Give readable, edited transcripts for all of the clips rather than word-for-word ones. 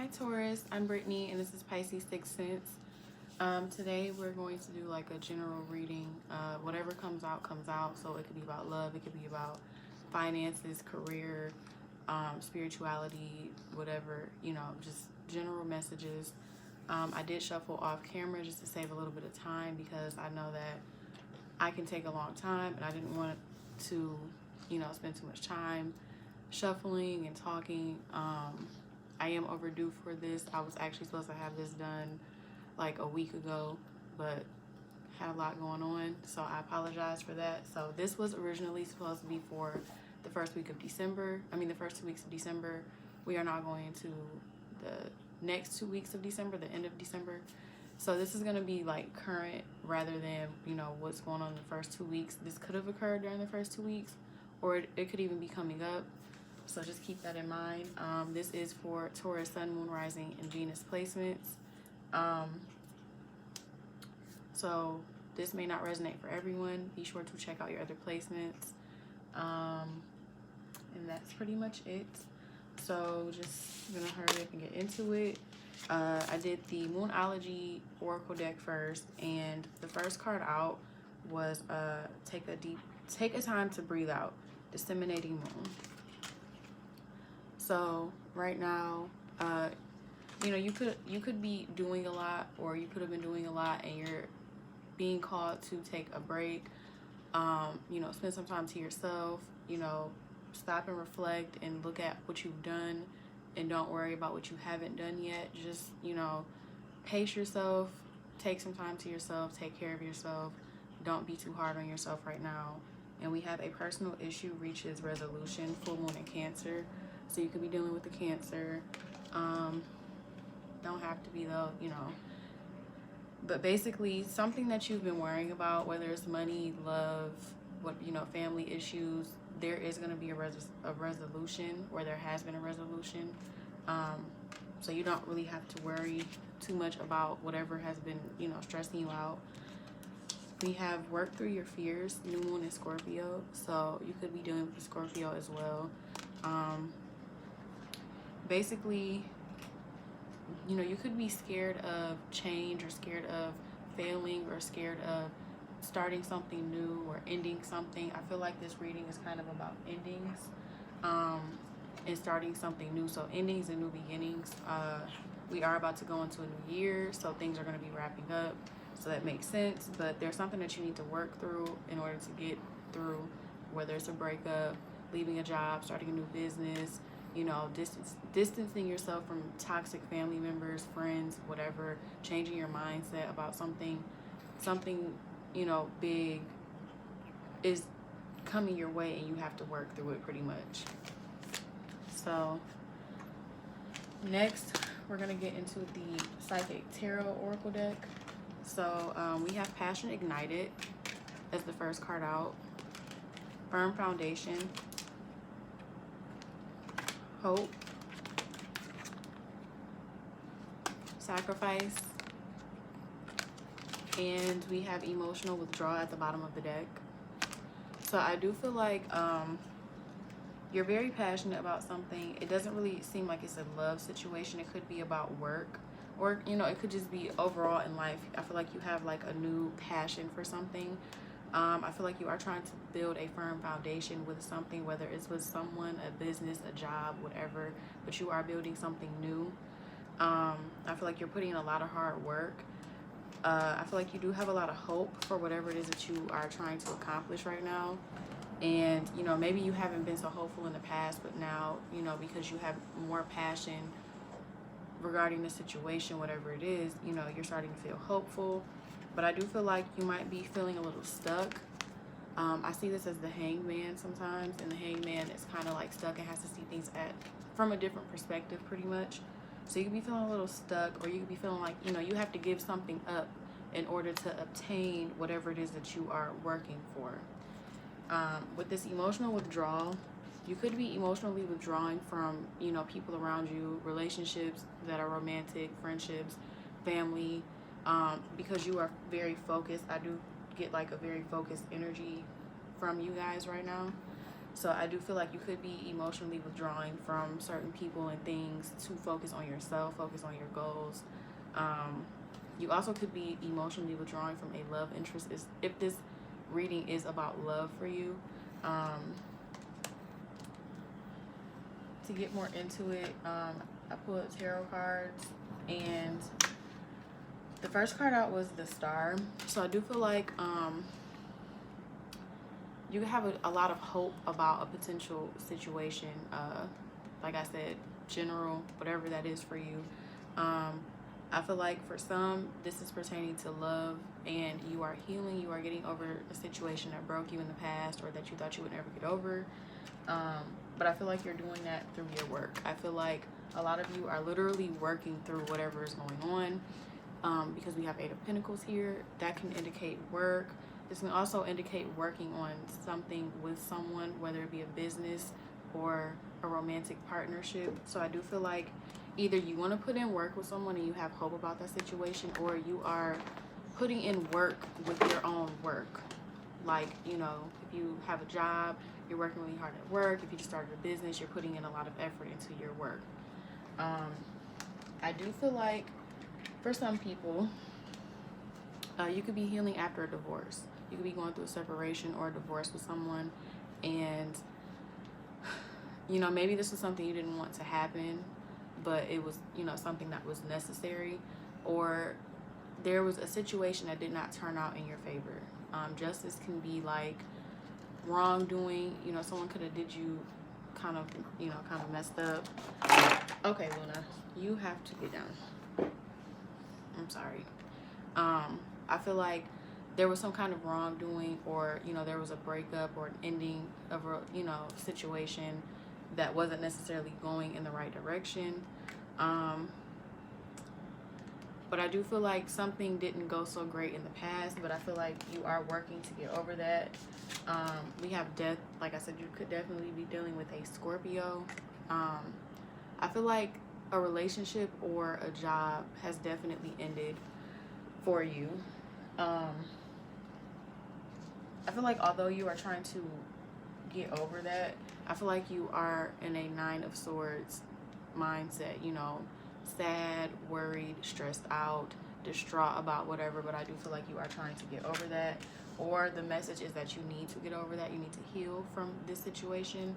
Hi Taurus, I'm Brittany and this is Pisces Sixth Sense. Today we're going to do like a general reading. Whatever comes out, comes out. So it could be about love, it could be about finances, career, spirituality, whatever, just general messages. I did shuffle off camera just to save a little bit of time because I know that I can take a long time and I didn't want to, spend too much time shuffling and talking. I am overdue for this. I was actually supposed to have this done like a week ago, but had a lot going on, so I apologize for that. So this was originally supposed to be for the first week of December. The first 2 weeks of December. We are now going into the next 2 weeks of December, the end of December. So this is going to be like current rather than, what's going on in the first 2 weeks. This could have occurred during the first 2 weeks, or it could even be coming up. So just keep that in mind. This is for Taurus Sun, Moon, Rising, and Venus placements. So this may not resonate for everyone. Be sure to check out your other placements. And that's pretty much it. So just gonna hurry up and get into it. I did the Moonology Oracle deck first, and the first card out was take a time to breathe out, disseminating moon. So right now, you could be doing a lot, or you could have been doing a lot, and you're being called to take a break. Spend some time to yourself. Stop and reflect and look at what you've done, and don't worry about what you haven't done yet. Just pace yourself. Take some time to yourself. Take care of yourself. Don't be too hard on yourself right now. And we have a personal issue reaches resolution, full moon in Cancer. So you could be dealing with the Cancer. Don't have to be though, But basically, something that you've been worrying about, whether it's money, love, family issues, there is going to be a resolution, or there has been a resolution. So you don't really have to worry too much about whatever has been, stressing you out. We have worked through your fears, new moon in Scorpio. So you could be dealing with the Scorpio as well. Basically, you could be scared of change, or scared of failing, or scared of starting something new, or ending something. I feel like this reading is kind of about endings and starting something new. So endings and new beginnings. We are about to go into a new year, so things are going to be wrapping up. So that makes sense. But there's something that you need to work through in order to get through, whether it's a breakup, leaving a job, starting a new business, distancing yourself from toxic family members, friends, whatever, changing your mindset about something, big is coming your way, and you have to work through it pretty much. So next, we're going to get into the Psychic Tarot Oracle deck. So we have Passion Ignited as the first card out, Firm Foundation, Hope, Sacrifice, and we have Emotional Withdrawal at the bottom of the deck. So I do feel like you're very passionate about something. It doesn't really seem like it's a love situation. It could be about work, or it could just be overall in life. I feel like you have like a new passion for something. I feel like you are trying to build a firm foundation with something, whether it's with someone, a business, a job, whatever, but you are building something new. I feel like you're putting in a lot of hard work. I feel like you do have a lot of hope for whatever it is that you are trying to accomplish right now. And, maybe you haven't been so hopeful in the past, but now, because you have more passion regarding the situation, whatever it is, you're starting to feel hopeful. But I do feel like you might be feeling a little stuck. I see this as the Hangman sometimes, and the Hangman is kind of like stuck and has to see things from a different perspective pretty much. So you could be feeling a little stuck, or you could be feeling like, you have to give something up in order to obtain whatever it is that you are working for. With this emotional withdrawal, you could be emotionally withdrawing from, people around you, relationships that are romantic, friendships, family, because you are very focused. I do get like a very focused energy from you guys right now. So I do feel like you could be emotionally withdrawing from certain people and things to focus on yourself, focus on your goals. You also could be emotionally withdrawing from a love interest if this reading is about love for you. To get more into it, I pulled tarot cards, and the first card out was the Star. So I do feel like you have a lot of hope about a potential situation. Like I said, general, whatever that is for you. I feel like for some, this is pertaining to love, and you are healing. You are getting over a situation that broke you in the past, or that you thought you would never get over. But I feel like you're doing that through your work. I feel like a lot of you are literally working through whatever is going on, because we have Eight of Pentacles here. That can indicate work. This can also indicate working on something with someone, whether it be a business or a romantic partnership. So I do feel like either you want to put in work with someone and you have hope about that situation, or you are putting in work with your own work. Like, you know, if you have a job, you're working really hard at work. If you just started a business, you're putting in a lot of effort into your work. I do feel like for some people, you could be healing after a divorce. You could be going through a separation or a divorce with someone, and you know, maybe this was something you didn't want to happen, but it was, you know, something that was necessary, or there was a situation that did not turn out in your favor. Justice can be like wrongdoing. You know, someone could have did you kind of messed up. Okay, Luna, you have to get down. I'm sorry. I feel like there was some kind of wrongdoing, or, you know, there was a breakup or an ending of a, you know, situation that wasn't necessarily going in the right direction. But I do feel like something didn't go so great in the past, but I feel like you are working to get over that. We have death. Like I said, you could definitely be dealing with a Scorpio. I feel like a relationship or a job has definitely ended for you. I feel like although you are trying to get over that, I feel like you are in a Nine of Swords mindset, you know, sad, worried, stressed out, distraught about whatever, but I do feel like you are trying to get over that, or the message is that you need to get over that. You need to heal from this situation.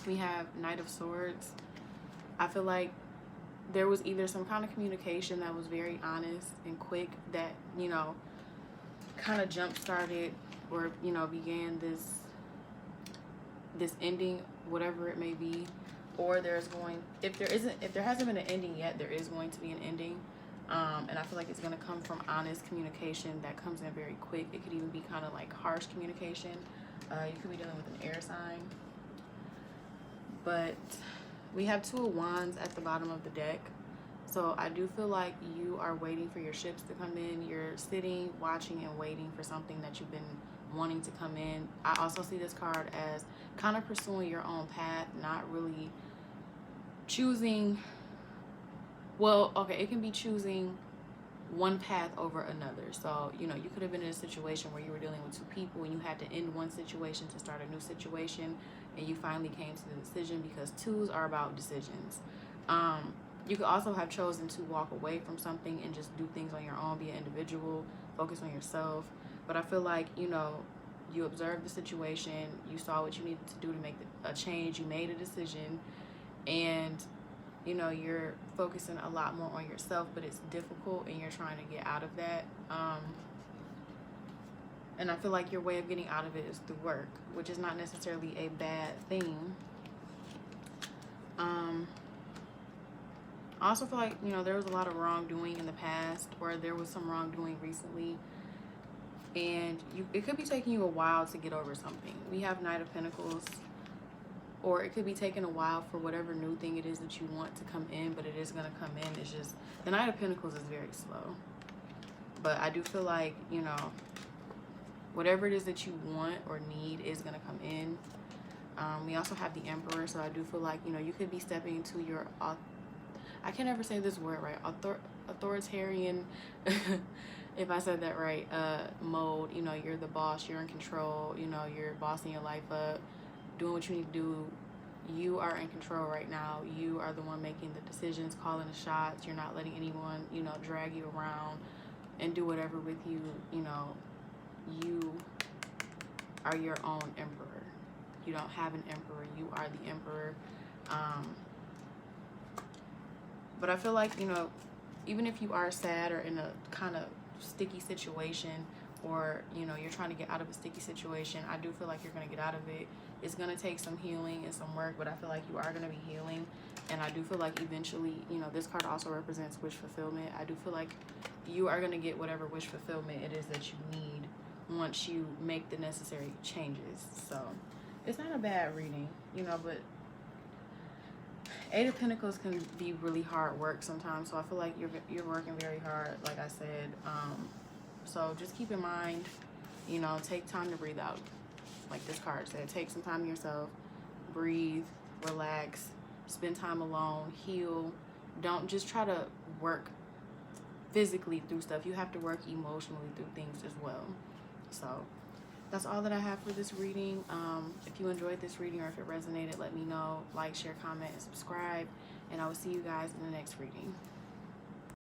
We have Knight of Swords. I feel like there was either some kind of communication that was very honest and quick that, you know, kind of jump started, or, you know, began this ending, whatever it may be. Or there's going, if there hasn't been an ending yet, there is going to be an ending. And I feel like it's going to come from honest communication that comes in very quick. It could even be kind of like harsh communication. You could be dealing with an air sign. But we have Two of Wands at the bottom of the deck. So I do feel like you are waiting for your ships to come in. You're sitting, watching, and waiting for something that you've been wanting to come in. I also see this card as kind of pursuing your own path, not really choosing, well, okay, it can be choosing one path over another. So, you know, you could have been in a situation where you were dealing with two people and you had to end one situation to start a new situation, and you finally came to the decision, because twos are about decisions. You could also have chosen to walk away from something and just do things on your own, be an individual, focus on yourself. But I feel like, you know, you observed the situation, you saw what you needed to do to make a change, you made a decision, and, you know, you're focusing a lot more on yourself, but it's difficult and you're trying to get out of that. And I feel like your way of getting out of it is through work, which is not necessarily a bad thing. I also feel like, you know, there was a lot of wrongdoing in the past, or there was some wrongdoing recently, and it could be taking you a while to get over something. We have Knight of Pentacles, or it could be taking a while for whatever new thing it is that you want to come in, but it is going to come in. It's just, the Knight of Pentacles is very slow. But I do feel like, you know, whatever it is that you want or need is going to come in. We also have the Emperor, so I do feel like, you know, you could be stepping into your I can never say this word right, authoritarian, if I said that right, mode. You know, you're the boss, you're in control, you know, you're bossing your life up, doing what you need to do. You are in control right now. You are the one making the decisions, calling the shots. You're not letting anyone, you know, drag you around and do whatever with you. You know, you are your own emperor. You don't have an emperor. You are the emperor. But I feel like, you know, even if you are sad or in a kind of sticky situation, or, you know, you're trying to get out of a sticky situation, I do feel like you're going to get out of it. It's going to take some healing and some work, but I feel like you are going to be healing. And I do feel like eventually, you know, this card also represents wish fulfillment. I do feel like you are going to get whatever wish fulfillment it is that you need once you make the necessary changes. So it's not a bad reading, you know, but Eight of Pentacles can be really hard work sometimes. So I feel like you're working very hard, like I said. So just keep in mind, you know, take time to breathe out. Like this card said, take some time to yourself, breathe, relax, spend time alone, heal. Don't just try to work physically through stuff. You have to work emotionally through things as well. So that's all that I have for this reading. If you enjoyed this reading or if it resonated, let me know. Like, share, comment, and subscribe. And I will see you guys in the next reading.